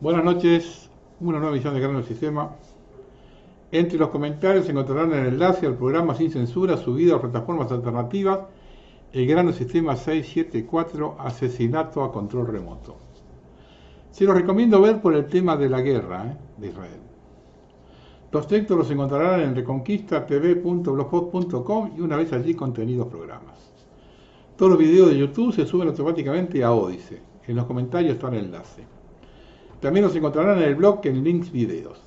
Buenas noches, una nueva edición de Grano del Sistema. Entre los comentarios se encontrarán el enlace al programa sin censura subido a plataformas alternativas, el Grano del Sistema 674, Asesinato a Control Remoto. Se los recomiendo ver por el tema de la guerra de Israel. Los textos los encontrarán en reconquistatv.blogspot.com y una vez allí contenidos programas. Todos los videos de YouTube se suben automáticamente a Odysee. En los comentarios está el enlace. También los encontrarán en el blog en links videos.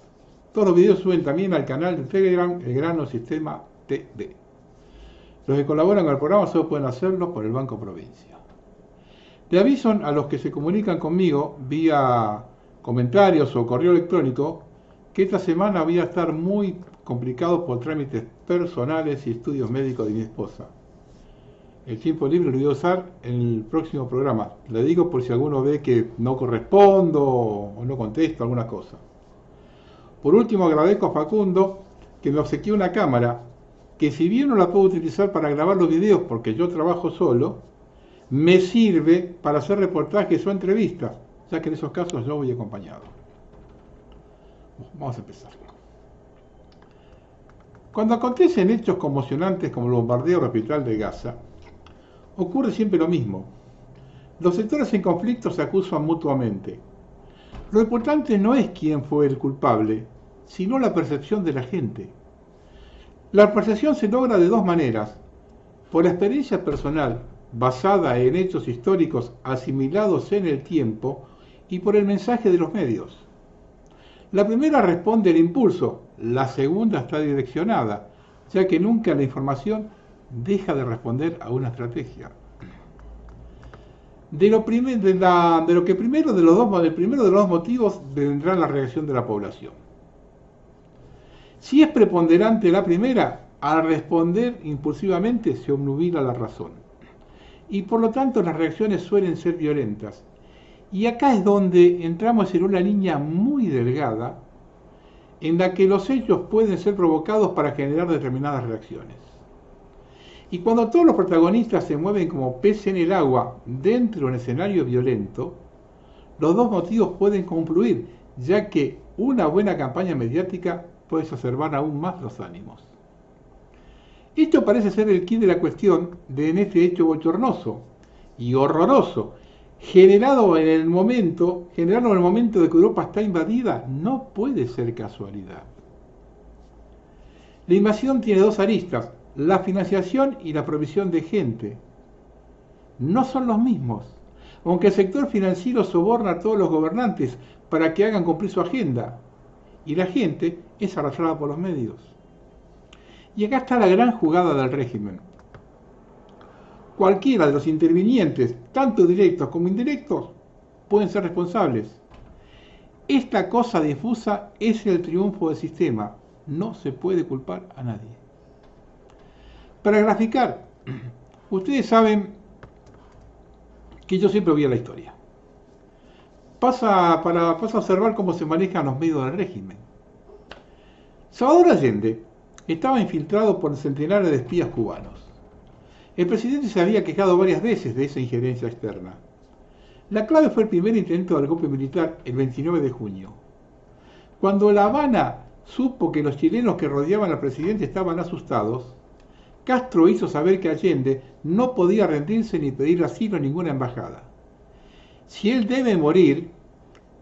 Todos los videos suben también al canal de Telegram, el Grano Sistema TV. Los que colaboran con el programa solo pueden hacerlo por el Banco Provincia. Le aviso a los que se comunican conmigo vía comentarios o correo electrónico que esta semana voy a estar muy complicado por trámites personales y estudios médicos de mi esposa. El tiempo libre lo voy a usar en el próximo programa. Le digo por si alguno ve que no correspondo o no contesto alguna cosa. Por último, agradezco a Facundo que me obsequió una cámara que, si bien no la puedo utilizar para grabar los videos porque yo trabajo solo, me sirve para hacer reportajes o entrevistas, ya que en esos casos yo voy acompañado. Vamos a empezar. Cuando acontecen hechos conmocionantes como el bombardeo del hospital de Gaza, ocurre siempre lo mismo. Los sectores en conflicto se acusan mutuamente. Lo importante no es quién fue el culpable, sino la percepción de la gente. La percepción se logra de dos maneras: por la experiencia personal, basada en hechos históricos asimilados en el tiempo, y por el mensaje de los medios. La primera responde al impulso, la segunda está direccionada, ya que nunca la información deja de responder a una estrategia. Del primero de los dos motivos vendrá la reacción de la población. Si es preponderante la primera, al responder impulsivamente se obnubila la razón. Y por lo tanto las reacciones suelen ser violentas. Y acá es donde entramos en una línea muy delgada en la que los hechos pueden ser provocados para generar determinadas reacciones. Y cuando todos los protagonistas se mueven como peces en el agua dentro de un escenario violento, los dos motivos pueden confluir, ya que una buena campaña mediática puede exacerbar aún más los ánimos. Esto parece ser el quid de la cuestión en este hecho bochornoso y horroroso, generado en el momento de que Europa está invadida. No puede ser casualidad. La invasión tiene dos aristas: la financiación y la provisión de gente. No son los mismos, aunque el sector financiero soborna a todos los gobernantes para que hagan cumplir su agenda, y la gente es arrastrada por los medios. Y acá está la gran jugada del régimen. Cualquiera de los intervinientes, tanto directos como indirectos, pueden ser responsables. Esta cosa difusa es el triunfo del sistema. No se puede culpar a nadie. Para graficar, ustedes saben que yo siempre voy a la historia. Pasa a observar cómo se manejan los medios del régimen. Salvador Allende estaba infiltrado por centenares de espías cubanos. El presidente se había quejado varias veces de esa injerencia externa. La clave fue el primer intento del golpe militar el 29 de junio. Cuando La Habana supo que los chilenos que rodeaban al presidente estaban asustados, Castro hizo saber que Allende no podía rendirse ni pedir asilo en ninguna embajada. Si él debe morir,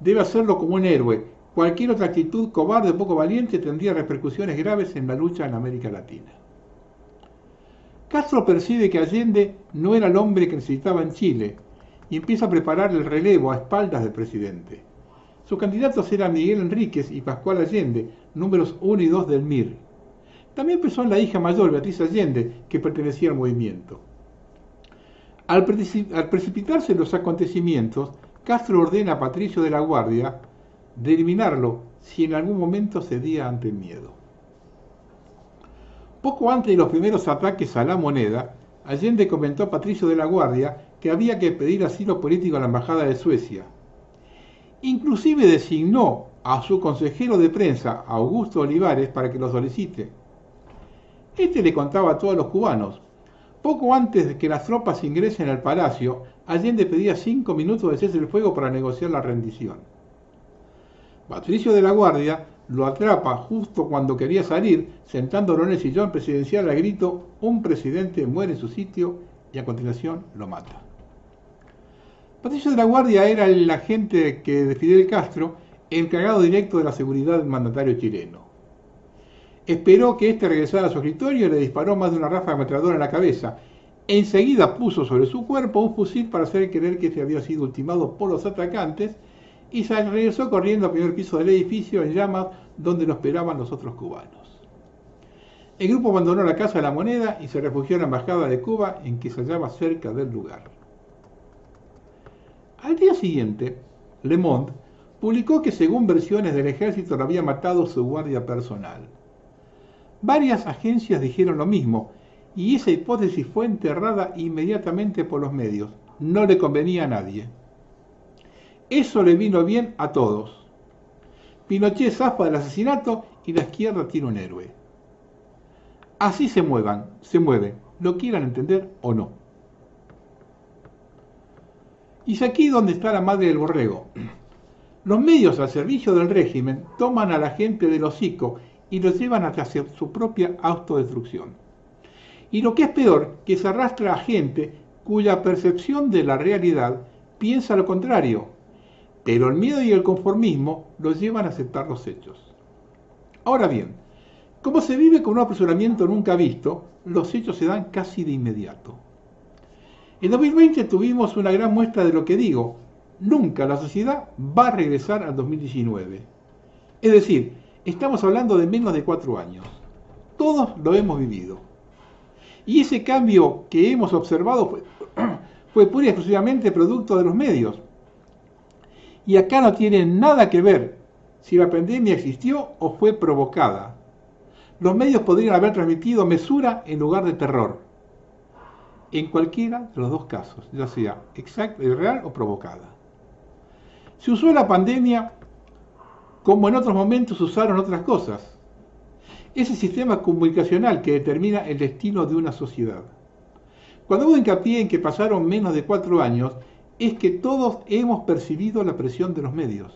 debe hacerlo como un héroe. Cualquier otra actitud cobarde o poco valiente tendría repercusiones graves en la lucha en América Latina. Castro percibe que Allende no era el hombre que necesitaba en Chile y empieza a preparar el relevo a espaldas del presidente. Sus candidatos eran Miguel Enríquez y Pascual Allende, números 1 y 2 del MIR. También pensó en la hija mayor, Beatriz Allende, que pertenecía al movimiento. Al precipitarse los acontecimientos, Castro ordena a Patricio de la Guardia de eliminarlo si en algún momento cedía ante el miedo. Poco antes de los primeros ataques a La Moneda, Allende comentó a Patricio de la Guardia que había que pedir asilo político a la Embajada de Suecia. Inclusive designó a su consejero de prensa, Augusto Olivares, para que lo solicite. Este le contaba a todos los cubanos. Poco antes de que las tropas ingresen al palacio, Allende pedía 5 minutos de cese del fuego para negociar la rendición. Patricio de la Guardia lo atrapa justo cuando quería salir, sentándolo en el sillón presidencial al grito: un presidente muere en su sitio, y a continuación lo mata. Patricio de la Guardia era el agente de Fidel Castro, encargado directo de la seguridad del mandatario chileno. Esperó que éste regresara a su escritorio y le disparó más de una ráfaga ametralladora en la cabeza. Enseguida puso sobre su cuerpo un fusil para hacer creer que se había sido ultimado por los atacantes y se regresó corriendo al primer piso del edificio en llamas, donde lo esperaban los otros cubanos. El grupo abandonó la Casa de la Moneda y se refugió en la Embajada de Cuba, en que se hallaba cerca del lugar. Al día siguiente, Le Monde publicó que, según versiones del ejército, lo había matado su guardia personal. Varias agencias dijeron lo mismo, y esa hipótesis fue enterrada inmediatamente por los medios. No le convenía a nadie. Eso le vino bien a todos. Pinochet zafa del asesinato y la izquierda tiene un héroe. Así se mueven, lo quieran entender o no. Y es aquí donde está la madre del borrego. Los medios al servicio del régimen toman a la gente del hocico y los llevan hacia su propia autodestrucción. Y lo que es peor, que se arrastra a gente cuya percepción de la realidad piensa lo contrario, pero el miedo y el conformismo los llevan a aceptar los hechos. Ahora bien, como se vive con un apresuramiento nunca visto, los hechos se dan casi de inmediato. En 2020 tuvimos una gran muestra de lo que digo. Nunca la sociedad va a regresar al 2019. Es decir, estamos hablando de menos de 4 años. Todos lo hemos vivido. Y ese cambio que hemos observado fue pura y exclusivamente producto de los medios. Y acá no tiene nada que ver si la pandemia existió o fue provocada. Los medios podrían haber transmitido mesura en lugar de terror. En cualquiera de los dos casos, ya sea real o provocada. Se usó la pandemia como en otros momentos se usaron otras cosas. Es el sistema comunicacional que determina el destino de una sociedad. Cuando hago hincapié en que pasaron menos de 4 años, es que todos hemos percibido la presión de los medios.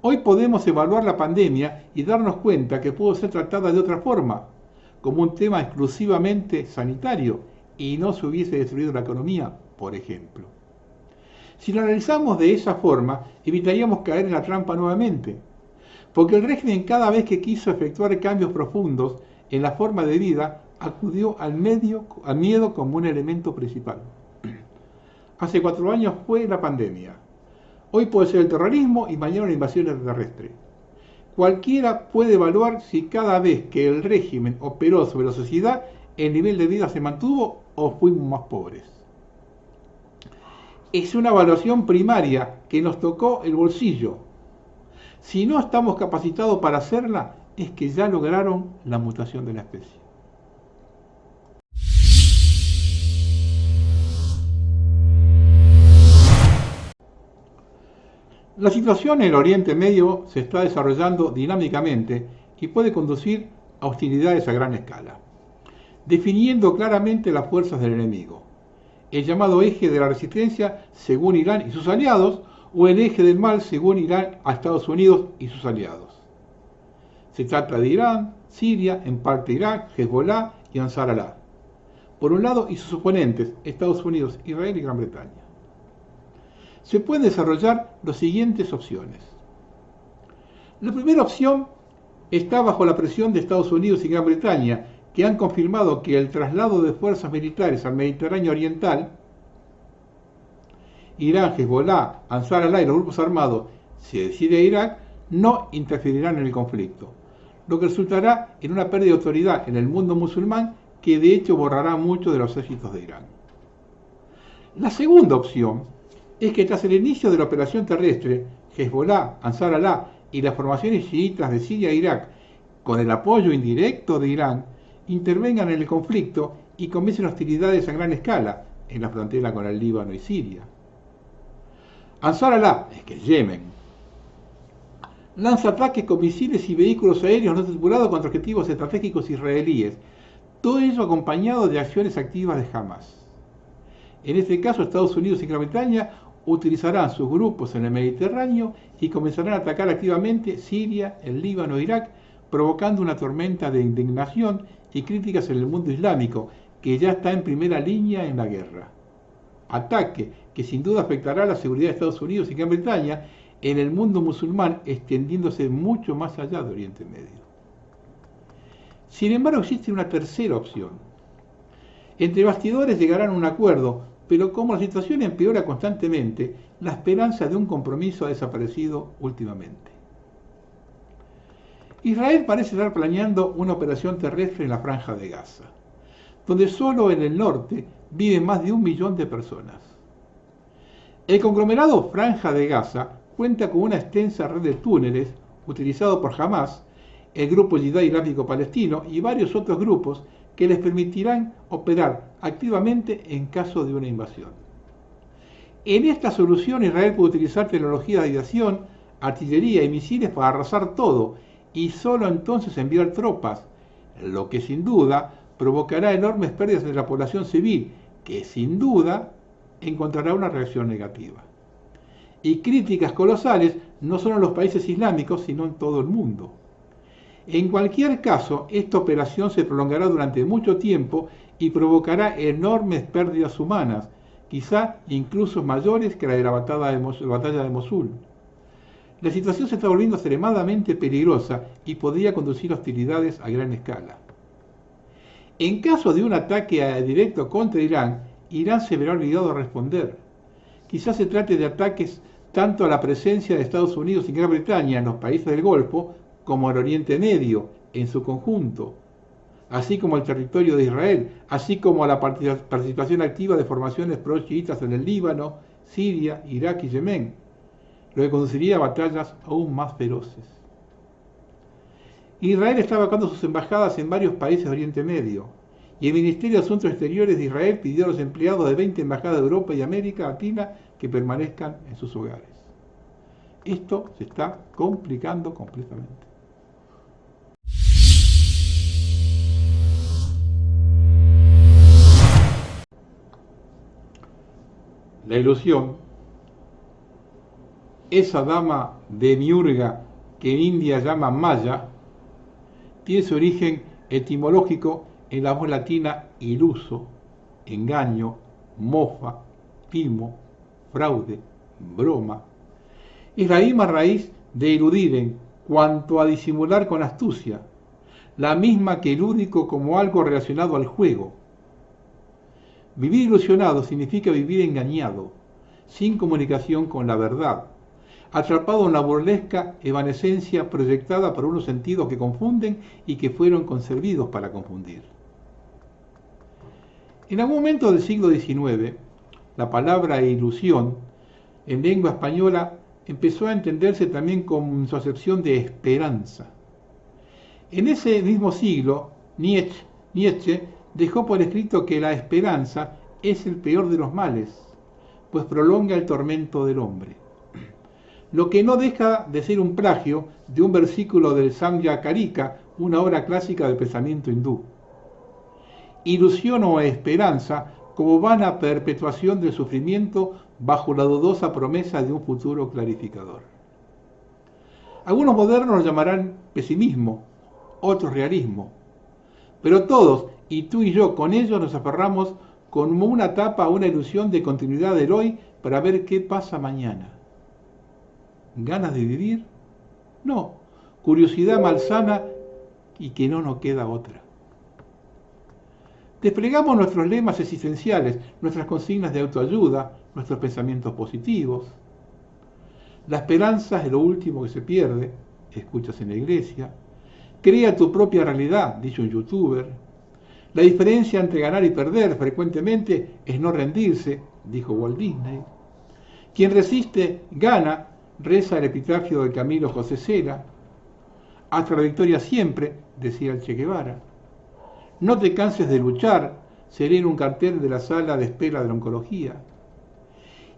Hoy podemos evaluar la pandemia y darnos cuenta que pudo ser tratada de otra forma, como un tema exclusivamente sanitario, y no se hubiese destruido la economía, por ejemplo. Si lo analizamos de esa forma, evitaríamos caer en la trampa nuevamente, porque el régimen, cada vez que quiso efectuar cambios profundos en la forma de vida, acudió al miedo como un elemento principal. Hace 4 años fue la pandemia. Hoy puede ser el terrorismo y mañana una invasión extraterrestre. Cualquiera puede evaluar si cada vez que el régimen operó sobre la sociedad, el nivel de vida se mantuvo o fuimos más pobres. Es una evaluación primaria que nos tocó el bolsillo. Si no estamos capacitados para hacerla, es que ya lograron la mutación de la especie. La situación en el Oriente Medio se está desarrollando dinámicamente y puede conducir a hostilidades a gran escala, definiendo claramente las fuerzas del enemigo, el llamado eje de la resistencia según Irán y sus aliados, o el eje del mal según Irán a Estados Unidos y sus aliados. Se trata de Irán, Siria, en parte Irak, Hezbollah y Ansar Allah, por un lado, y sus oponentes, Estados Unidos, Israel y Gran Bretaña. Se pueden desarrollar las siguientes opciones. La primera opción está bajo la presión de Estados Unidos y Gran Bretaña, que han confirmado que el traslado de fuerzas militares al Mediterráneo Oriental, Irán, Hezbollah, Ansar Allah y los grupos armados, se decide a Irak, no interferirán en el conflicto, lo que resultará en una pérdida de autoridad en el mundo musulmán que de hecho borrará mucho de los éxitos de Irán. La segunda opción es que tras el inicio de la operación terrestre, Hezbollah, Ansar Allah y las formaciones chiitas de Siria e Irak, con el apoyo indirecto de Irán, intervengan en el conflicto y comiencen hostilidades a gran escala en la frontera con el Líbano y Siria. Ansar Allah, que es Yemen, lanza ataques con misiles y vehículos aéreos no tripulados contra objetivos estratégicos israelíes, todo ello acompañado de acciones activas de Hamas. En este caso, Estados Unidos y Gran Bretaña utilizarán sus grupos en el Mediterráneo y comenzarán a atacar activamente Siria, el Líbano e Irak, provocando una tormenta de indignación y críticas en el mundo islámico, que ya está en primera línea en la guerra. Ataque que sin duda afectará a la seguridad de Estados Unidos y Gran Bretaña en el mundo musulmán, extendiéndose mucho más allá de Oriente Medio. Sin embargo, existe una tercera opción. Entre bastidores llegarán a un acuerdo, pero como la situación empeora constantemente, la esperanza de un compromiso ha desaparecido últimamente. Israel parece estar planeando una operación terrestre en la Franja de Gaza, donde solo en el norte viven más de 1 millón de personas. El conglomerado Franja de Gaza cuenta con una extensa red de túneles utilizado por Hamas, el Grupo Yihad Islámico Palestino y varios otros grupos que les permitirán operar activamente en caso de una invasión. En esta solución Israel puede utilizar tecnología de aviación, artillería y misiles para arrasar todo y solo entonces enviar tropas, lo que sin duda provocará enormes pérdidas de la población civil, que sin duda encontrará una reacción negativa. Y críticas colosales no solo en los países islámicos, sino en todo el mundo. En cualquier caso, esta operación se prolongará durante mucho tiempo y provocará enormes pérdidas humanas, quizá incluso mayores que la de la batalla de Mosul. La situación se está volviendo extremadamente peligrosa y podría conducir a hostilidades a gran escala. En caso de un ataque directo contra Irán, Irán se verá obligado a responder. Quizás se trate de ataques tanto a la presencia de Estados Unidos y Gran Bretaña en los países del Golfo, como al Oriente Medio en su conjunto, así como al territorio de Israel, así como a la participación activa de formaciones pro-chiitas en el Líbano, Siria, Irak y Yemen, lo que conduciría a batallas aún más feroces. Israel está vacando sus embajadas en varios países de Oriente Medio, y el Ministerio de Asuntos Exteriores de Israel pidió a los empleados de 20 embajadas de Europa y América Latina que permanezcan en sus hogares. Esto se está complicando completamente. La ilusión, esa dama demiurga que en India llama Maya, tiene su origen etimológico en la voz latina iluso, engaño, mofa, timo, fraude, broma. Es la misma raíz de iludir en cuanto a disimular con astucia, la misma que lúdico como algo relacionado al juego. Vivir ilusionado significa vivir engañado, sin comunicación con la verdad, atrapado en la burlesca evanescencia proyectada por unos sentidos que confunden y que fueron concebidos para confundir. En algún momento del siglo XIX, la palabra ilusión en lengua española empezó a entenderse también con su acepción de esperanza. En ese mismo siglo, Nietzsche dejó por escrito que la esperanza es el peor de los males, pues prolonga el tormento del hombre. Lo que no deja de ser un plagio de un versículo del Samkhya Karika, una obra clásica del pensamiento hindú. Ilusión o esperanza como vana perpetuación del sufrimiento bajo la dudosa promesa de un futuro clarificador. Algunos modernos lo llamarán pesimismo, otros realismo, pero todos, y tú y yo, con ellos nos aferramos como una tapa a una ilusión de continuidad del hoy para ver qué pasa mañana. ¿Ganas de vivir? No, curiosidad malsana y que no nos queda otra. Desplegamos nuestros lemas existenciales, nuestras consignas de autoayuda, nuestros pensamientos positivos. La esperanza es lo último que se pierde, escuchas en la iglesia. Crea tu propia realidad, dice un youtuber. La diferencia entre ganar y perder frecuentemente es no rendirse, dijo Walt Disney. Quien resiste, gana, reza el epitafio de Camilo José Cela. Hasta la victoria siempre, decía el Che Guevara. No te canses de luchar, seré en un cartel de la sala de espera de la oncología.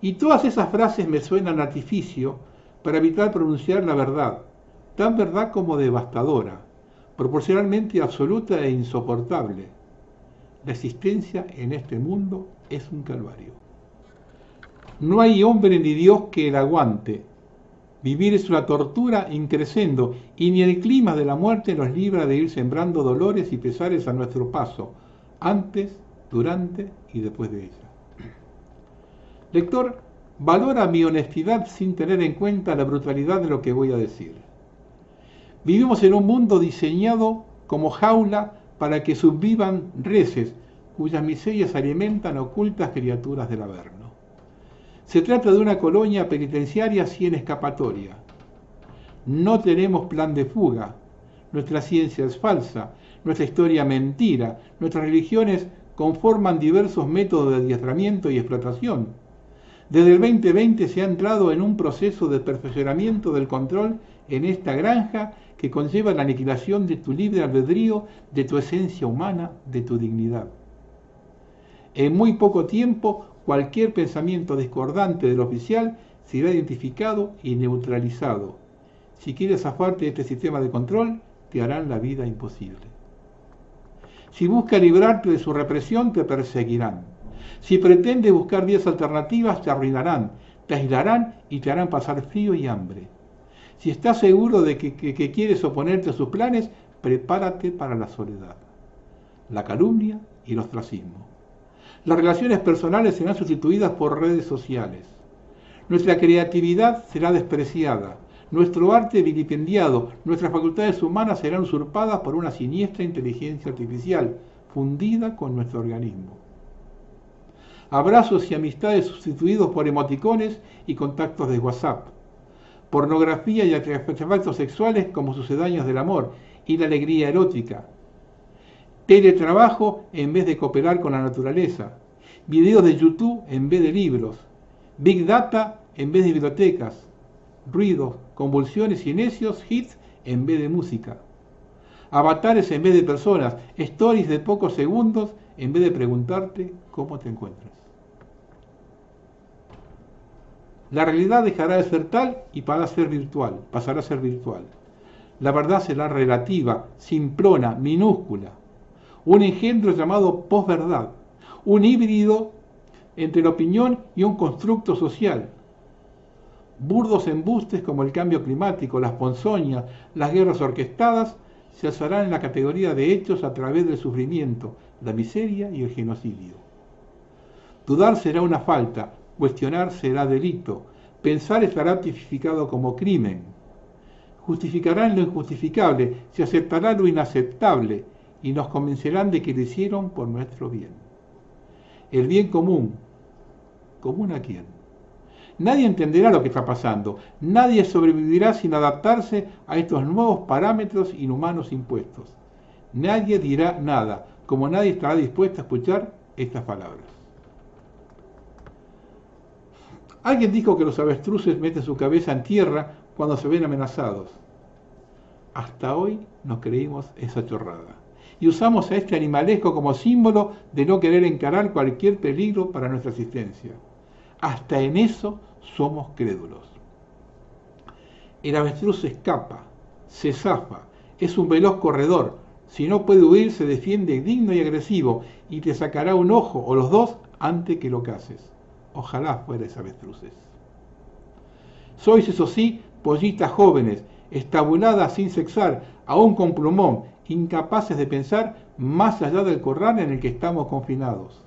Y todas esas frases me suenan a artificio para evitar pronunciar la verdad, tan verdad como devastadora, proporcionalmente absoluta e insoportable. La existencia en este mundo es un calvario. No hay hombre ni Dios que el aguante. Vivir es una tortura increscendo, y ni el clima de la muerte nos libra de ir sembrando dolores y pesares a nuestro paso, antes, durante y después de ella. Lector, valora mi honestidad sin tener en cuenta la brutalidad de lo que voy a decir. Vivimos en un mundo diseñado como jaula para que subvivan reses, cuyas miserias alimentan ocultas criaturas del Averno. Se trata de una colonia penitenciaria sin escapatoria. No tenemos plan de fuga. Nuestra ciencia es falsa, nuestra historia mentira, nuestras religiones conforman diversos métodos de adiestramiento y explotación. Desde el 2020 se ha entrado en un proceso de perfeccionamiento del control en esta granja que conlleva la aniquilación de tu libre albedrío, de tu esencia humana, de tu dignidad. En muy poco tiempo, cualquier pensamiento discordante del oficial será identificado y neutralizado. Si quieres zafarte de este sistema de control, te harán la vida imposible. Si buscas librarte de su represión, te perseguirán. Si pretendes buscar vías alternativas, te arruinarán, te aislarán y te harán pasar frío y hambre. Si estás seguro de que quieres oponerte a sus planes, prepárate para la soledad, la calumnia y el ostracismo. Las relaciones personales serán sustituidas por redes sociales. Nuestra creatividad será despreciada, nuestro arte vilipendiado, nuestras facultades humanas serán usurpadas por una siniestra inteligencia artificial, fundida con nuestro organismo. Abrazos y amistades sustituidos por emoticones y contactos de WhatsApp. Pornografía y artefactos sexuales como sucedáneos del amor y la alegría erótica. Teletrabajo en vez de cooperar con la naturaleza. Videos de YouTube en vez de libros. Big Data en vez de bibliotecas. Ruidos, convulsiones y necios hits en vez de música. Avatares en vez de personas. Stories de pocos segundos en vez de preguntarte cómo te encuentras. La realidad dejará de ser tal y pasará a ser virtual. La verdad será relativa, simplona, minúscula. Un engendro llamado posverdad, un híbrido entre la opinión y un constructo social. Burdos embustes como el cambio climático, las ponzoñas, las guerras orquestadas, se alzarán en la categoría de hechos a través del sufrimiento, la miseria y el genocidio. Dudar será una falta, cuestionar será delito, pensar estará tipificado como crimen. Justificarán lo injustificable, se aceptará lo inaceptable y nos convencerán de que lo hicieron por nuestro bien. El bien común. ¿Común a quién? Nadie entenderá lo que está pasando, nadie sobrevivirá sin adaptarse a estos nuevos parámetros inhumanos impuestos. Nadie dirá nada, como nadie estará dispuesto a escuchar estas palabras. Alguien dijo que los avestruces meten su cabeza en tierra cuando se ven amenazados. Hasta hoy nos creímos esa chorrada y usamos a este animalesco como símbolo de no querer encarar cualquier peligro para nuestra existencia. Hasta en eso somos crédulos. El avestruz se escapa, se zafa, es un veloz corredor. Si no puede huir, se defiende digno y agresivo y te sacará un ojo o los dos antes que lo cases. Ojalá fuerais avestruces. Sois, eso sí, pollitas jóvenes, estabuladas sin sexar, aún con plumón, incapaces de pensar más allá del corral en el que estamos confinados.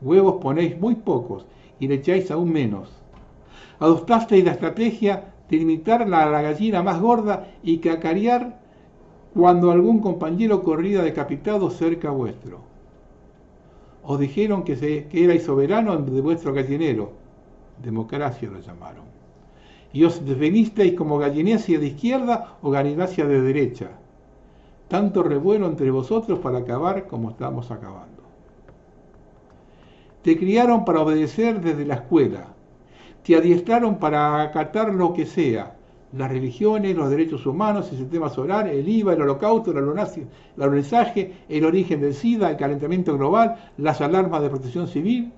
Huevos ponéis muy pocos y le echáis aún menos. Adoptasteis la estrategia de limitar a la gallina más gorda y cacarear cuando algún compañero corría decapitado cerca vuestro. Os dijeron que erais soberanos de vuestro gallinero. Democracia lo llamaron. Y os definisteis como gallinacia de izquierda o gallinacia de derecha. Tanto revuelo entre vosotros para acabar como estamos acabando. Te criaron para obedecer desde la escuela. Te adiestraron para acatar lo que sea. Las religiones, los derechos humanos, el sistema solar, el IVA, el holocausto, el alunizaje, el origen del SIDA, el calentamiento global, las alarmas de protección civil.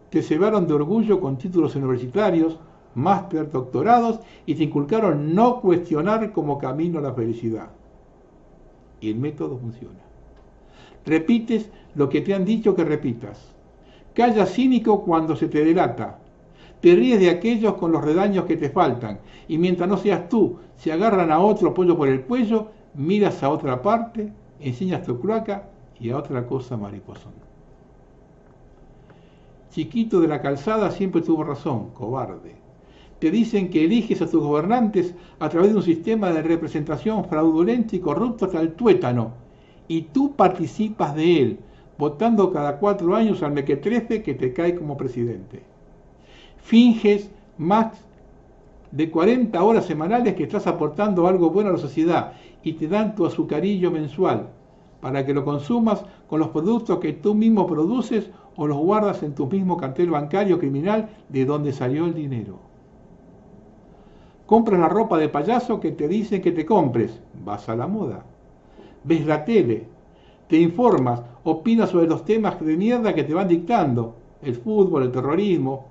Te cebaron de orgullo con títulos universitarios, máster, doctorados y te inculcaron no cuestionar como camino a la felicidad. Y el método funciona. Repites lo que te han dicho que repitas. Calla cínico cuando se te delata. Te ríes de aquellos con los redaños que te faltan. Y mientras no seas tú, si agarran a otro pollo por el cuello, miras a otra parte, enseñas tu cloaca y a otra cosa mariposón. Chiquito de la calzada siempre tuvo razón, cobarde. Te dicen que eliges a tus gobernantes a través de un sistema de representación fraudulento y corrupto hasta el tuétano, y tú participas de él, votando cada 4 años al mequetrefe que te cae como presidente. Finges más de 40 horas semanales que estás aportando algo bueno a la sociedad y te dan tu azucarillo mensual para que lo consumas con los productos que tú mismo produces o los guardas en tu mismo cartel bancario criminal de donde salió el dinero. Compras la ropa de payaso que te dicen que te compres, vas a la moda. Ves la tele, te informas, opinas sobre los temas de mierda que te van dictando, el fútbol, el terrorismo,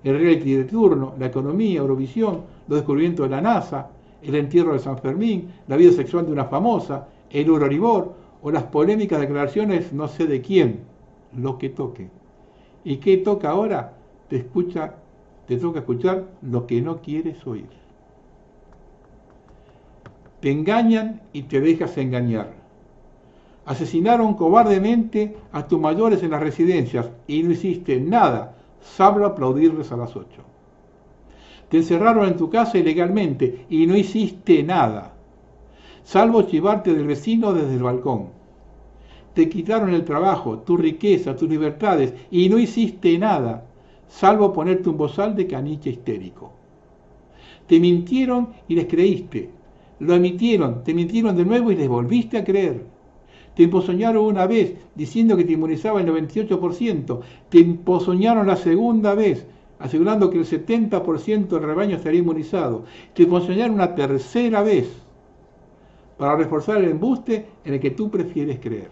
el reality de turno, la economía, Eurovisión, los descubrimientos de la NASA, el entierro de San Fermín, la vida sexual de una famosa, el Euribor o las polémicas declaraciones no sé de quién, lo que toque. ¿Y qué toca ahora? Te toca escuchar lo que no quieres oír. Te engañan y te dejas engañar. Asesinaron cobardemente a tus mayores en las residencias y no hiciste nada, salvo aplaudirles a las 8. Te encerraron en tu casa ilegalmente y no hiciste nada, salvo chivarte del vecino desde el balcón. Te quitaron el trabajo, tu riqueza, tus libertades y no hiciste nada, salvo ponerte un bozal de caniche histérico. Te mintieron y les creíste, lo emitieron, te mintieron de nuevo y les volviste a creer. Te empozoñaron una vez diciendo que te inmunizaba el 98%, te empozoñaron la segunda vez asegurando que el 70% del rebaño estaría inmunizado, te empozoñaron una tercera vez para reforzar el embuste en el que tú prefieres creer.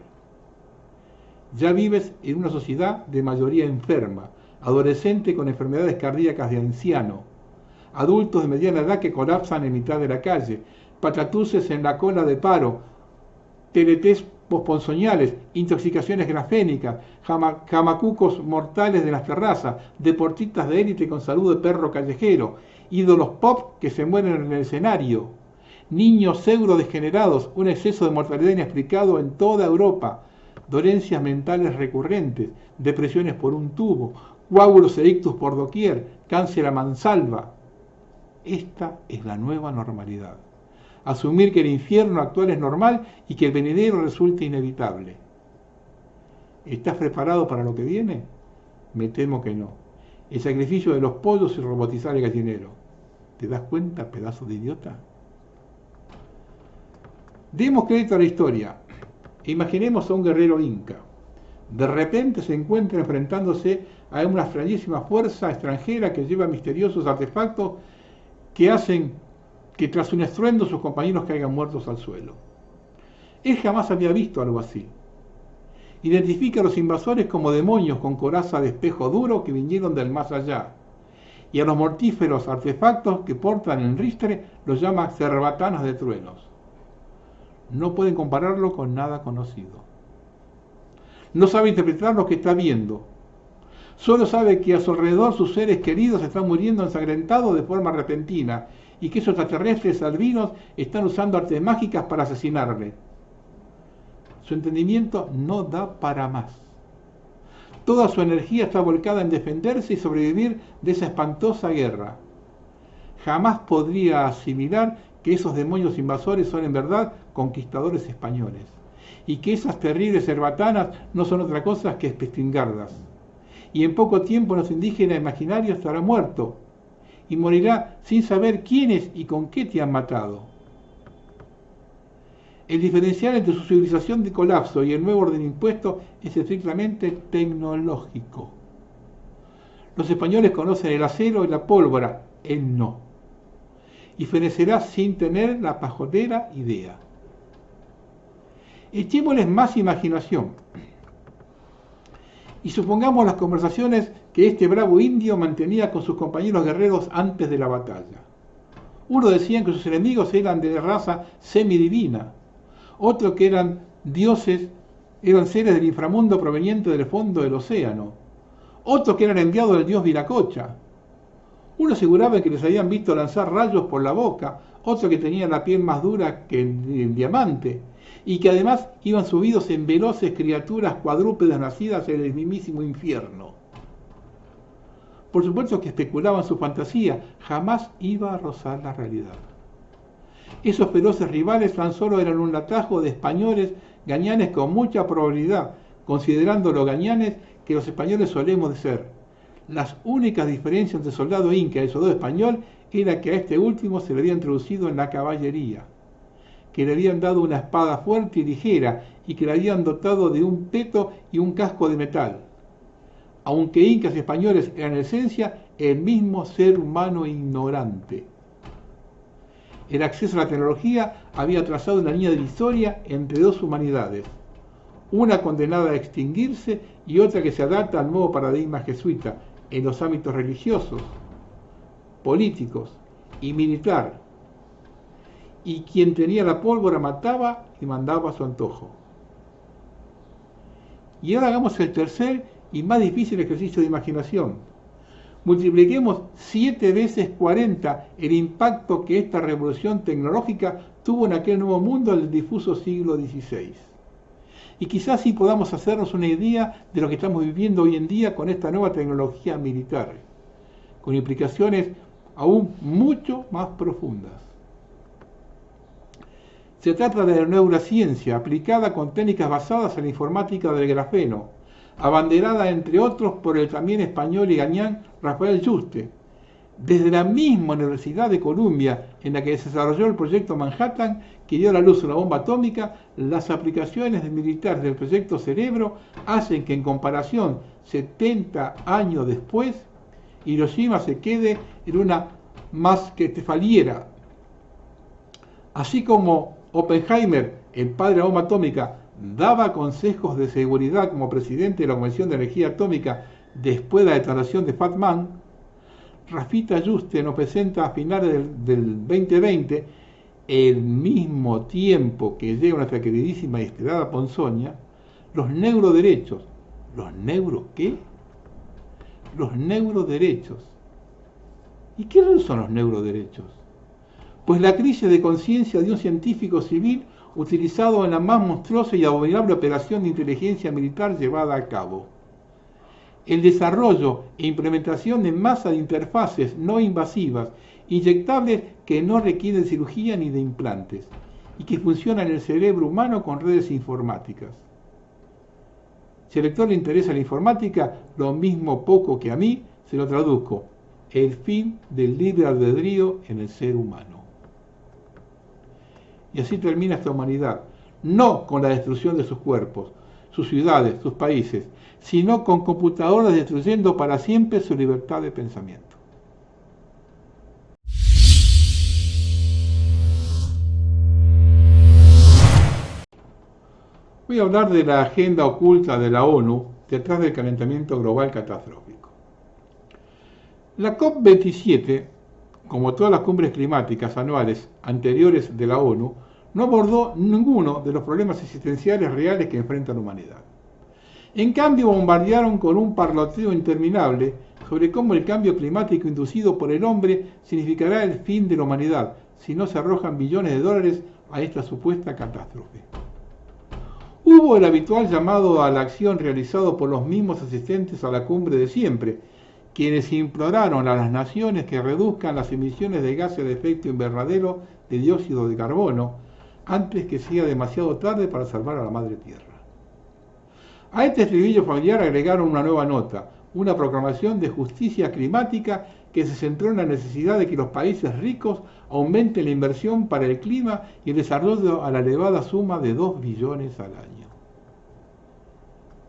Ya vives en una sociedad de mayoría enferma, adolescente con enfermedades cardíacas de anciano, adultos de mediana edad que colapsan en mitad de la calle, patatuces en la cola de paro, teletés posponzoñales, intoxicaciones grafénicas, jamacucos mortales de las terrazas, deportistas de élite con salud de perro callejero, ídolos pop que se mueren en el escenario, niños pseudo-degenerados, un exceso de mortalidad inexplicado en toda Europa, dolencias mentales recurrentes, depresiones por un tubo, coágulos e ictus por doquier, cáncer a mansalva. Esta es la nueva normalidad. Asumir que el infierno actual es normal y que el venidero resulta inevitable. ¿Estás preparado para lo que viene? Me temo que no. El sacrificio de los pollos y robotizar el gallinero. ¿Te das cuenta, pedazo de idiota? Demos crédito a la historia. Imaginemos a un guerrero inca. De repente se encuentra enfrentándose a una extrañísima fuerza extranjera que lleva misteriosos artefactos que hacen que tras un estruendo sus compañeros caigan muertos al suelo. Él jamás había visto algo así. Identifica a los invasores como demonios con coraza de espejo duro que vinieron del más allá, y a los mortíferos artefactos que portan en ristre los llama cerbatanas de truenos. No pueden compararlo con nada conocido. No sabe interpretar lo que está viendo. Solo sabe que a su alrededor sus seres queridos están muriendo ensangrentados de forma repentina y que esos extraterrestres albinos están usando artes mágicas para asesinarle. Su entendimiento no da para más. Toda su energía está volcada en defenderse y sobrevivir de esa espantosa guerra. Jamás podría asimilar que esos demonios invasores son en verdad conquistadores españoles y que esas terribles cerbatanas no son otra cosa que espestingardas. Y en poco tiempo los indígenas imaginarios estará muerto y morirá sin saber quiénes y con qué te han matado. El diferencial entre su civilización de colapso y el nuevo orden impuesto es estrictamente tecnológico. Los españoles conocen el acero y la pólvora, él no. Y fenecerá sin tener la pajotera idea. Echémosles más imaginación y supongamos las conversaciones que este bravo indio mantenía con sus compañeros guerreros antes de la batalla. Uno decían que sus enemigos eran de raza semidivina, otro que eran dioses, eran seres del inframundo provenientes del fondo del océano, otros que eran enviados del dios Viracocha. Uno aseguraba que les habían visto lanzar rayos por la boca, otro que tenía la piel más dura que el diamante, y que además iban subidos en veloces criaturas cuadrúpedas nacidas en el mismísimo infierno. Por supuesto que especulaban su fantasía, jamás iba a rozar la realidad. Esos feroces rivales tan solo eran un atajo de españoles gañanes con mucha probabilidad, considerando los gañanes que los españoles solemos de ser. Las únicas diferencias entre soldado inca y soldado español era que a este último se le había introducido en la caballería, que le habían dado una espada fuerte y ligera y que le habían dotado de un peto y un casco de metal. Aunque incas y españoles eran en esencia el mismo ser humano ignorante. El acceso a la tecnología había trazado una línea divisoria entre dos humanidades, una condenada a extinguirse y otra que se adapta al nuevo paradigma jesuita en los ámbitos religiosos, políticos y militar. Y quien tenía la pólvora mataba y mandaba a su antojo. Y ahora hagamos el tercer y más difícil ejercicio de imaginación. Multipliquemos 7 veces 40 el impacto que esta revolución tecnológica tuvo en aquel nuevo mundo del difuso siglo XVI. Y quizás sí podamos hacernos una idea de lo que estamos viviendo hoy en día con esta nueva tecnología militar, con implicaciones aún mucho más profundas. Se trata de la neurociencia aplicada con técnicas basadas en la informática del grafeno, abanderada entre otros por el también español y gañán Rafael Yuste. Desde la misma Universidad de Columbia en la que se desarrolló el proyecto Manhattan, que dio a la luz una bomba atómica, las aplicaciones militares del proyecto Cerebro hacen que en comparación 70 años después, Hiroshima se quede en una masquetefaliera. Así como Oppenheimer, el padre de la bomba atómica, daba consejos de seguridad como presidente de la Comisión de Energía Atómica después de la detonación de Fat Man, Rafita Yuste nos presenta a finales del 2020, el mismo tiempo que llega nuestra queridísima y esperada Ponzoña, los neuroderechos. ¿Los neuro qué? Los neuroderechos. ¿Y qué son los neuroderechos? Pues la crisis de conciencia de un científico civil utilizado en la más monstruosa y abominable operación de inteligencia militar llevada a cabo. El desarrollo e implementación de masa de interfaces no invasivas, inyectables que no requieren cirugía ni de implantes, y que funcionan en el cerebro humano con redes informáticas. Si al lector le interesa la informática, lo mismo poco que a mí, se lo traduzco: el fin del libre albedrío en el ser humano. Y así termina esta humanidad, no con la destrucción de sus cuerpos, sus ciudades, sus países, sino con computadoras destruyendo para siempre su libertad de pensamiento. Voy a hablar de la agenda oculta de la ONU detrás del calentamiento global catastrófico. La COP27, como todas las cumbres climáticas anuales anteriores de la ONU, no abordó ninguno de los problemas existenciales reales que enfrenta la humanidad. En cambio, bombardearon con un parloteo interminable sobre cómo el cambio climático inducido por el hombre significará el fin de la humanidad si no se arrojan billones de dólares a esta supuesta catástrofe. Hubo el habitual llamado a la acción realizado por los mismos asistentes a la cumbre de siempre, quienes imploraron a las naciones que reduzcan las emisiones de gases de efecto invernadero de dióxido de carbono antes que sea demasiado tarde para salvar a la madre tierra. A este estribillo familiar agregaron una nueva nota, una proclamación de justicia climática que se centró en la necesidad de que los países ricos aumenten la inversión para el clima y el desarrollo a la elevada suma de 2 billones al año.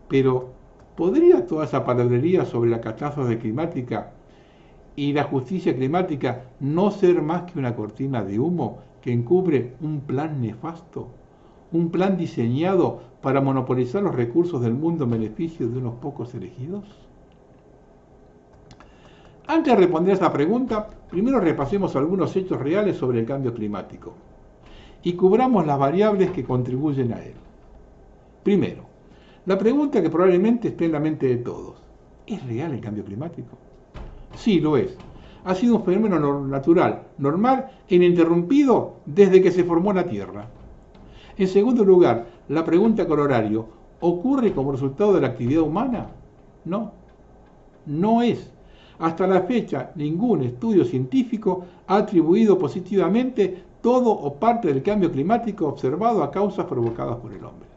Pero, ¿podría toda esa palabrería sobre la catástrofe climática y la justicia climática no ser más que una cortina de humo que encubre un plan nefasto? ¿Un plan diseñado para monopolizar los recursos del mundo en beneficio de unos pocos elegidos? Antes de responder a esta pregunta, primero repasemos algunos hechos reales sobre el cambio climático y cubramos las variables que contribuyen a él. Primero, la pregunta que probablemente esté en la mente de todos: ¿Es real el cambio climático? Sí, lo es. Ha sido un fenómeno natural, normal e ininterrumpido desde que se formó la Tierra. En segundo lugar, la pregunta corolario, ¿ocurre como resultado de la actividad humana? No, no es. Hasta la fecha, ningún estudio científico ha atribuido positivamente todo o parte del cambio climático observado a causas provocadas por el hombre.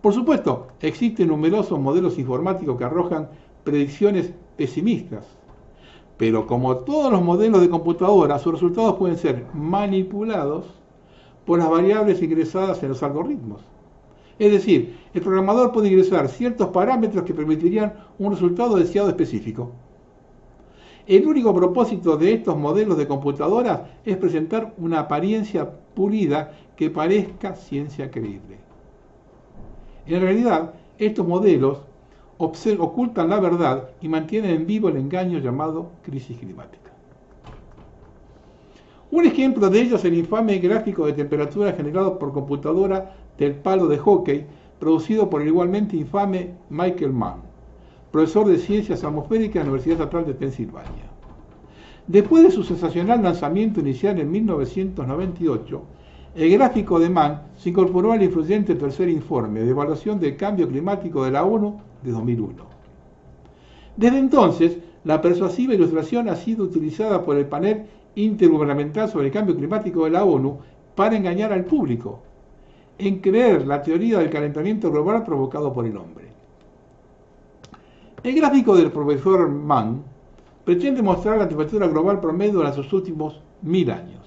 Por supuesto, existen numerosos modelos informáticos que arrojan predicciones pesimistas, pero como todos los modelos de computadora, sus resultados pueden ser manipulados por las variables ingresadas en los algoritmos. Es decir, el programador puede ingresar ciertos parámetros que permitirían un resultado deseado específico. El único propósito de estos modelos de computadoras es presentar una apariencia pulida que parezca ciencia creíble. En realidad, estos modelos ocultan la verdad y mantienen en vivo el engaño llamado crisis climática. Un ejemplo de ello es el infame gráfico de temperatura generado por computadora del palo de hockey, producido por el igualmente infame Michael Mann, profesor de Ciencias Atmosféricas de la Universidad Estatal de Pensilvania. Después de su sensacional lanzamiento inicial en 1998, el gráfico de Mann se incorporó al influyente tercer informe de evaluación del cambio climático de la ONU de 2001. Desde entonces, la persuasiva ilustración ha sido utilizada por el panel intergubernamental sobre el cambio climático de la ONU para engañar al público en creer la teoría del calentamiento global provocado por el hombre. El gráfico del profesor Mann pretende mostrar la temperatura global promedio de los últimos 1000 años.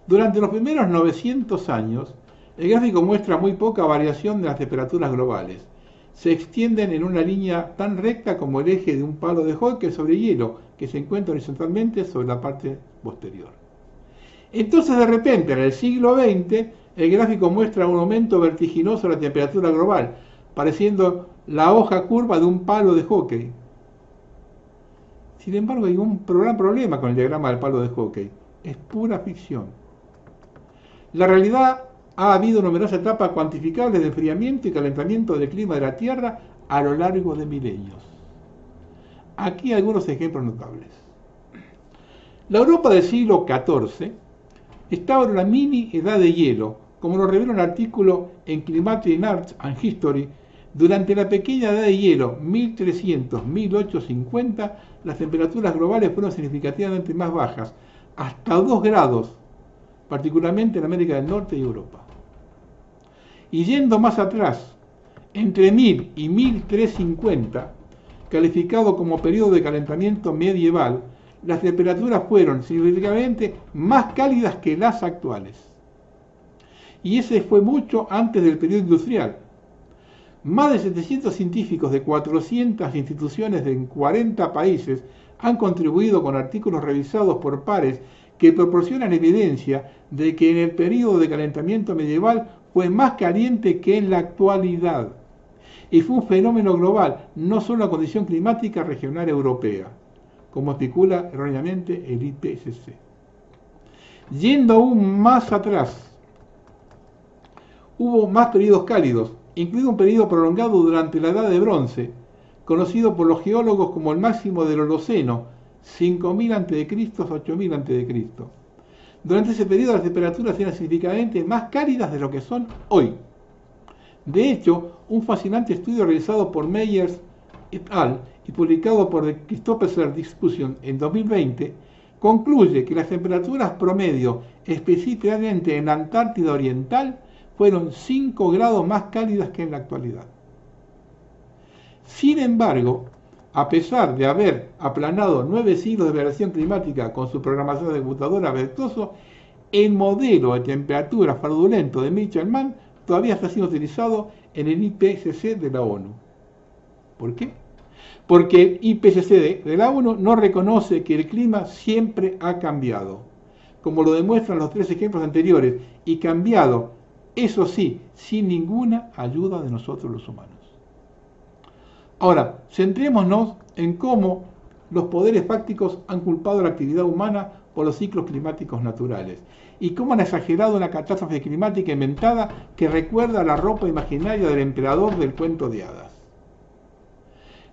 Durante los primeros 900 años, el gráfico muestra muy poca variación de las temperaturas globales. Se extienden en una línea tan recta como el eje de un palo de hockey sobre hielo que se encuentra horizontalmente sobre la parte posterior. Entonces, de repente, en el siglo XX, el gráfico muestra un aumento vertiginoso de la temperatura global, pareciendo la hoja curva de un palo de hockey. Sin embargo, hay un gran problema con el diagrama del palo de hockey. Es pura ficción. La realidad ha habido numerosas etapas cuantificables de enfriamiento y calentamiento del clima de la Tierra a lo largo de milenios. Aquí algunos ejemplos notables. La Europa del siglo XIV estaba en una mini edad de hielo, como lo revela un artículo en Climate in Arts and History. Durante la pequeña edad de hielo, 1300-1850, las temperaturas globales fueron significativamente más bajas, hasta 2 grados, particularmente en América del Norte y Europa. Y yendo más atrás, entre 1000 y 1350, calificado como periodo de calentamiento medieval, las temperaturas fueron significativamente más cálidas que las actuales. Y ese fue mucho antes del periodo industrial. Más de 700 científicos de 400 instituciones en 40 países han contribuido con artículos revisados por pares que proporcionan evidencia de que en el periodo de calentamiento medieval fue más caliente que en la actualidad. Y fue un fenómeno global, no solo una condición climática regional europea, como especula erróneamente el IPCC. Yendo aún más atrás, hubo más periodos cálidos, incluido un periodo prolongado durante la Edad de Bronce, conocido por los geólogos como el máximo del Holoceno, 5000 a.C. a 8000 a.C. Durante ese periodo las temperaturas eran significativamente más cálidas de lo que son hoy. De hecho, un fascinante estudio realizado por Meyers et al. Y publicado por The Christopher Discussion en 2020, concluye que las temperaturas promedio, específicamente en la Antártida Oriental, fueron 5 grados más cálidas que en la actualidad. Sin embargo, a pesar de haber aplanado 9 siglos de variación climática con su programación de computadora virtuoso, el modelo de temperatura fraudulento de Michael Mann todavía está siendo utilizado en el IPCC de la ONU. ¿Por qué? Porque el IPCC de la ONU no reconoce que el clima siempre ha cambiado, como lo demuestran los 3 ejemplos anteriores, y cambiado, eso sí, sin ninguna ayuda de nosotros los humanos. Ahora, centrémonos en cómo los poderes fácticos han culpado a la actividad humana por los ciclos climáticos naturales y cómo han exagerado una catástrofe climática inventada que recuerda a la ropa imaginaria del emperador del cuento de hadas.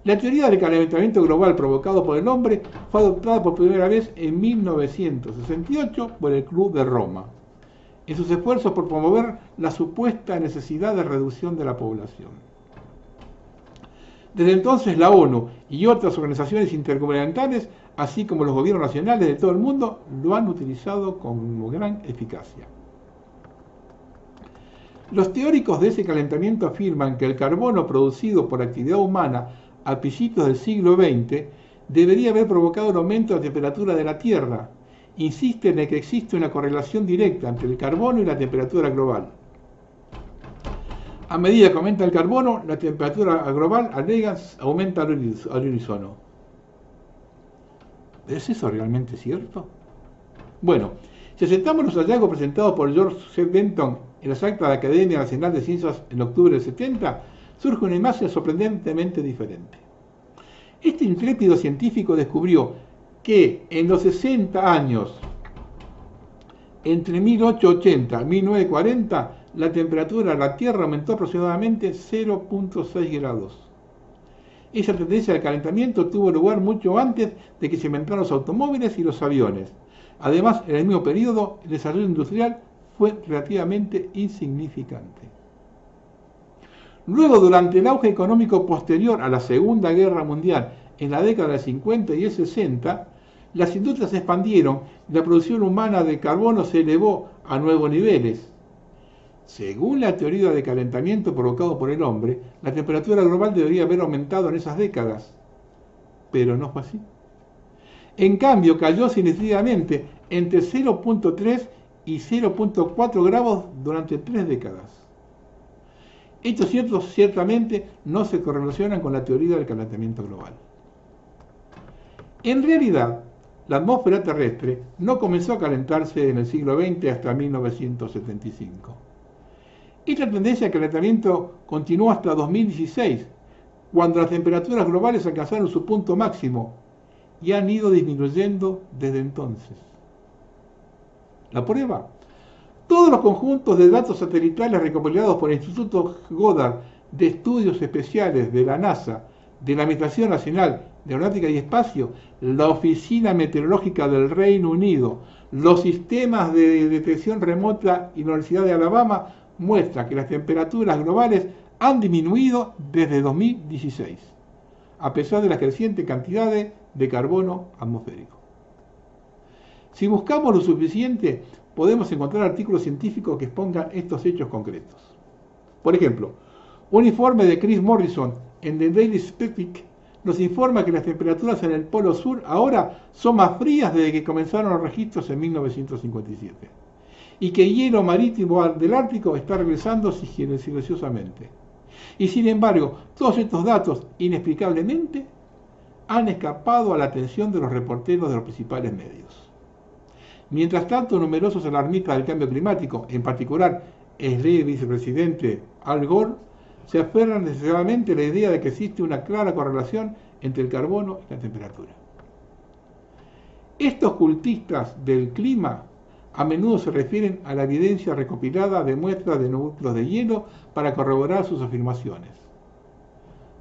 La teoría del calentamiento global provocado por el hombre fue adoptada por primera vez en 1968 por el Club de Roma, en sus esfuerzos por promover la supuesta necesidad de reducción de la población. Desde entonces la ONU y otras organizaciones intergubernamentales, así como los gobiernos nacionales de todo el mundo, lo han utilizado con gran eficacia. Los teóricos de ese calentamiento afirman que el carbono producido por actividad humana a principios del siglo XX debería haber provocado un aumento de la temperatura de la Tierra. Insisten en que existe una correlación directa entre el carbono y la temperatura global. A medida que aumenta el carbono, la temperatura global aumenta al unísono. ¿Es eso realmente cierto? Bueno, si aceptamos los hallazgos presentados por George C. Benton en las actas de la Academia Nacional de Ciencias en octubre del 70, surge una imagen sorprendentemente diferente. Este intrépido científico descubrió que en los 60 años, entre 1880 y 1940, la temperatura de la Tierra aumentó aproximadamente 0,6 grados. Esa tendencia al calentamiento tuvo lugar mucho antes de que se inventaran los automóviles y los aviones. Además, en el mismo periodo, el desarrollo industrial fue relativamente insignificante. Luego, durante el auge económico posterior a la Segunda Guerra Mundial, en la década del 50 y el 60, las industrias se expandieron y la producción humana de carbono se elevó a nuevos niveles. Según la teoría de calentamiento provocado por el hombre, la temperatura global debería haber aumentado en esas décadas, pero no fue así. En cambio, cayó significativamente entre 0,3 y 0,4 grados durante 3 décadas. Estos ciertamente no se correlacionan con la teoría del calentamiento global. En realidad, la atmósfera terrestre no comenzó a calentarse en el siglo XX hasta 1975. Esta tendencia de calentamiento continuó hasta 2016, cuando las temperaturas globales alcanzaron su punto máximo y han ido disminuyendo desde entonces. La prueba: todos los conjuntos de datos satelitales recopilados por el Instituto Goddard de Estudios Especiales de la NASA, de la Administración Nacional de Aeronáutica y Espacio, la Oficina Meteorológica del Reino Unido, los sistemas de detección remota y la Universidad de Alabama, muestra que las temperaturas globales han disminuido desde 2016, a pesar de la creciente cantidad de carbono atmosférico. Si buscamos lo suficiente, podemos encontrar artículos científicos que expongan estos hechos concretos. Por ejemplo, un informe de Chris Morrison en The Daily Sputnik nos informa que las temperaturas en el Polo Sur ahora son más frías desde que comenzaron los registros en 1957, y que el hielo marítimo del Ártico está regresando silenciosamente. Y sin embargo, todos estos datos, inexplicablemente, han escapado a la atención de los reporteros de los principales medios. Mientras tanto, numerosos alarmistas del cambio climático, en particular el vicepresidente Al Gore, se aferran necesariamente a la idea de que existe una clara correlación entre el carbono y la temperatura. Estos cultistas del clima a menudo se refieren a la evidencia recopilada de muestras de núcleos de hielo para corroborar sus afirmaciones.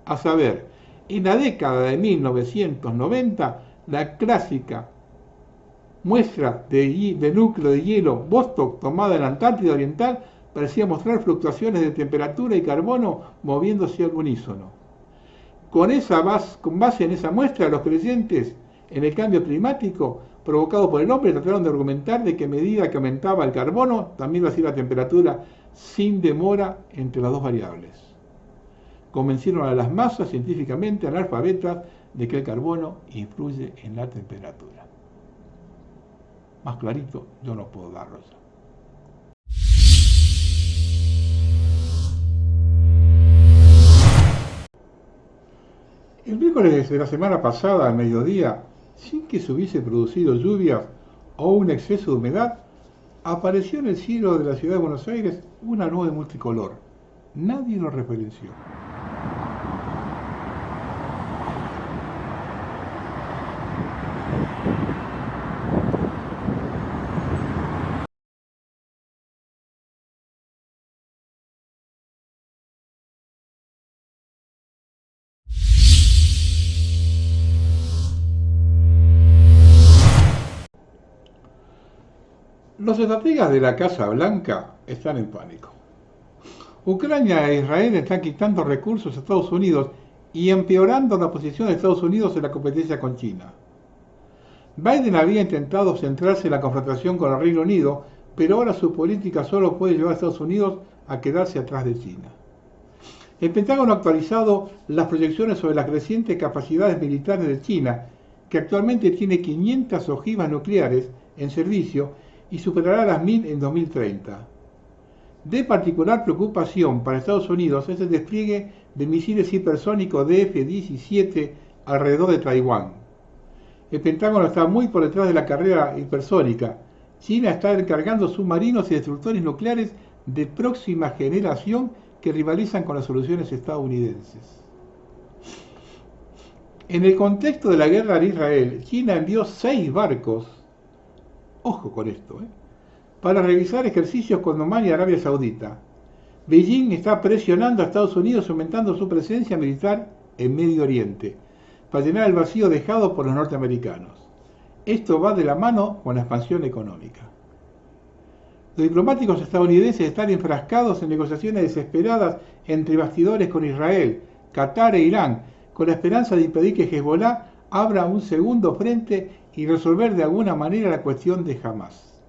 A saber, en la década de 1990, la clásica muestra de núcleo de hielo Vostok tomada en la Antártida Oriental parecía mostrar fluctuaciones de temperatura y carbono moviéndose al unísono. Con base en esa muestra, los creyentes en el cambio climático provocado por el hombre trataron de argumentar de que a medida que aumentaba el carbono, también lo hacía la temperatura sin demora entre las dos variables. Convencieron a las masas científicamente analfabetas de que el carbono influye en la temperatura. Más clarito yo no puedo darlo ya. El miércoles de la semana pasada, al mediodía, sin que se hubiese producido lluvias o un exceso de humedad, apareció en el cielo de la ciudad de Buenos Aires una nube multicolor. Nadie lo referenció. Los estrategas de la Casa Blanca están en pánico. Ucrania e Israel están quitando recursos a Estados Unidos y empeorando la posición de Estados Unidos en la competencia con China. Biden había intentado centrarse en la confrontación con el Reino Unido, pero ahora su política solo puede llevar a Estados Unidos a quedarse atrás de China. El Pentágono ha actualizado las proyecciones sobre las crecientes capacidades militares de China, que actualmente tiene 500 ojivas nucleares en servicio y superará las 1000 en 2030. De particular preocupación para Estados Unidos es el despliegue de misiles hipersónicos de F-17 alrededor de Taiwán. El Pentágono está muy por detrás de la carrera hipersónica. China está encargando submarinos y destructores nucleares de próxima generación que rivalizan con las soluciones estadounidenses. En el contexto de la guerra de Israel, China envió 6 barcos, ojo con esto, para realizar ejercicios con Omán y Arabia Saudita. Beijing está presionando a Estados Unidos aumentando su presencia militar en Medio Oriente, para llenar el vacío dejado por los norteamericanos. Esto va de la mano con la expansión económica. Los diplomáticos estadounidenses están enfrascados en negociaciones desesperadas entre bastidores con Israel, Qatar e Irán, con la esperanza de impedir que Hezbollah abra un segundo frente y resolver de alguna manera la cuestión de Hamas.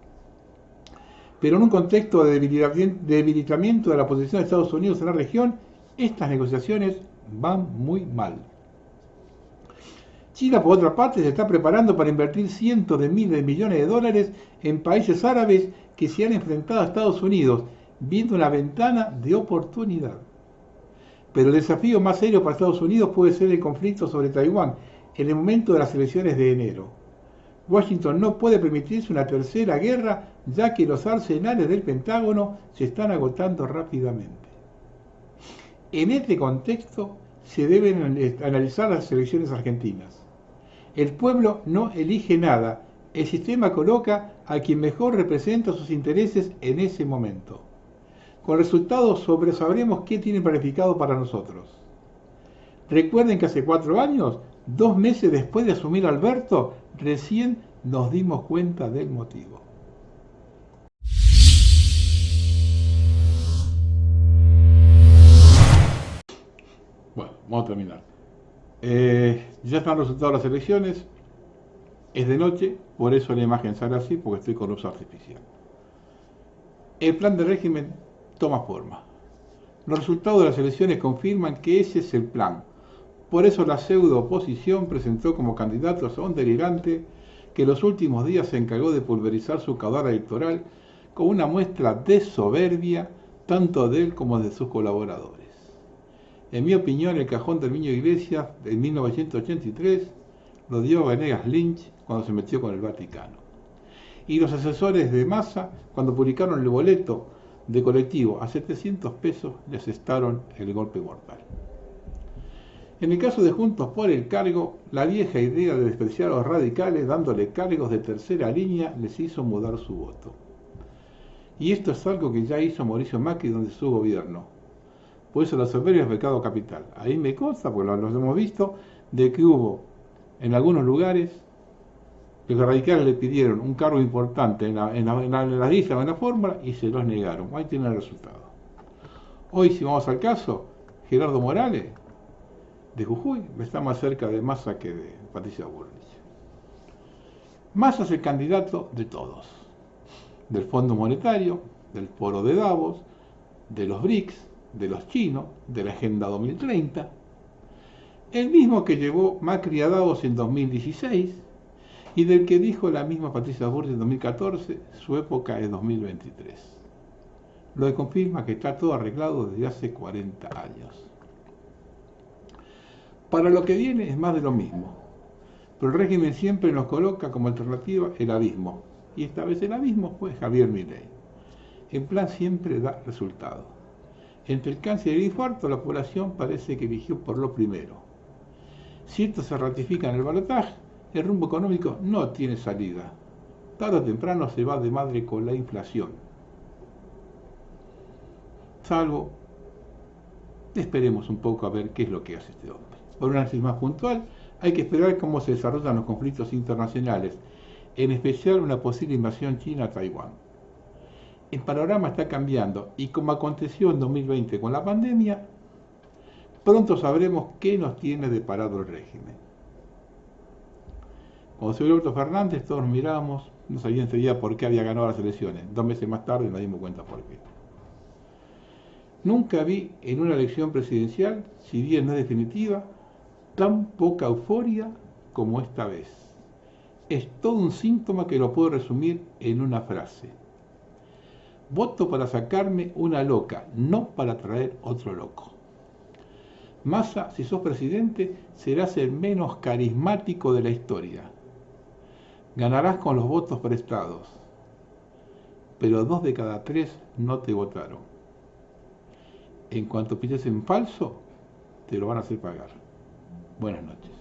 Pero en un contexto de debilitamiento de la posición de Estados Unidos en la región, estas negociaciones van muy mal. China, por otra parte, se está preparando para invertir cientos de miles de millones de dólares en países árabes que se han enfrentado a Estados Unidos, viendo una ventana de oportunidad. Pero el desafío más serio para Estados Unidos puede ser el conflicto sobre Taiwán en el momento de las elecciones de enero. Washington no puede permitirse una tercera guerra, ya que los arsenales del Pentágono se están agotando rápidamente. En este contexto se deben analizar las elecciones argentinas. El pueblo no elige nada, el sistema coloca a quien mejor representa sus intereses en ese momento. Con resultados sabremos qué tienen planificado para nosotros. Recuerden que hace 4 años, 2 meses después de asumir Alberto, recién nos dimos cuenta del motivo. Bueno, vamos a terminar. Ya están los resultados de las elecciones. Es de noche, por eso la imagen sale así, porque estoy con luz artificial. El plan de régimen toma forma. Los resultados de las elecciones confirman que ese es el plan. Por eso la pseudo-oposición presentó como candidatos a un delirante que en los últimos días se encargó de pulverizar su caudal electoral con una muestra de soberbia tanto de él como de sus colaboradores. En mi opinión, el cajón del Niño Iglesias de 1983 lo dio Venegas Lynch cuando se metió con el Vaticano. Y los asesores de Massa, cuando publicaron el boleto de colectivo a 700 pesos, le asestaron el golpe mortal. En el caso de Juntos por el Cargo, la vieja idea de despreciar a los radicales dándole cargos de tercera línea les hizo mudar su voto. Y esto es algo que ya hizo Mauricio Macri durante su gobierno. Por eso la soberbia es pecado capital. Ahí me consta, porque lo hemos visto, de que hubo en algunos lugares que los radicales le pidieron un cargo importante en la lista o en la fórmula y se los negaron. Ahí tiene el resultado. Hoy, si vamos al caso, Gerardo Morales, de Jujuy, está más cerca de Massa que de Patricia Bullrich. Massa es el candidato de todos, del Fondo Monetario, del Foro de Davos, de los BRICS, de los chinos, de la Agenda 2030, el mismo que llevó Macri a Davos en 2016 y del que dijo la misma Patricia Bullrich en 2014, su época es 2023. Lo que confirma que está todo arreglado desde hace 40 años. Para lo que viene es más de lo mismo, pero el régimen siempre nos coloca como alternativa el abismo, y esta vez el abismo fue Javier Milei. El plan siempre da resultado. Entre el cáncer y el infarto, la población parece que eligió por lo primero. Si esto se ratifica en el balotaje, el rumbo económico no tiene salida. Tarde o temprano se va de madre con la inflación. Salvo, esperemos un poco a ver qué es lo que hace este hombre. Por un análisis más puntual, hay que esperar cómo se desarrollan los conflictos internacionales, en especial una posible invasión china a Taiwán. el panorama está cambiando y como aconteció en 2020 con la pandemia, pronto sabremos qué nos tiene deparado el régimen. Cuando se vio Alberto Fernández, todos nos miramos, no sabían enseguida por qué había ganado las elecciones. 2 meses más tarde nos dimos cuenta por qué. Nunca vi en una elección presidencial, si bien no es definitiva, tan poca euforia como esta vez. Es todo un síntoma que lo puedo resumir en una frase. Voto para sacarme una loca, no para traer otro loco. Massa, si sos presidente, serás el menos carismático de la historia. Ganarás con los votos prestados, pero 2 de cada 3 no te votaron. En cuanto pienses en falso, te lo van a hacer pagar. Buenas noches.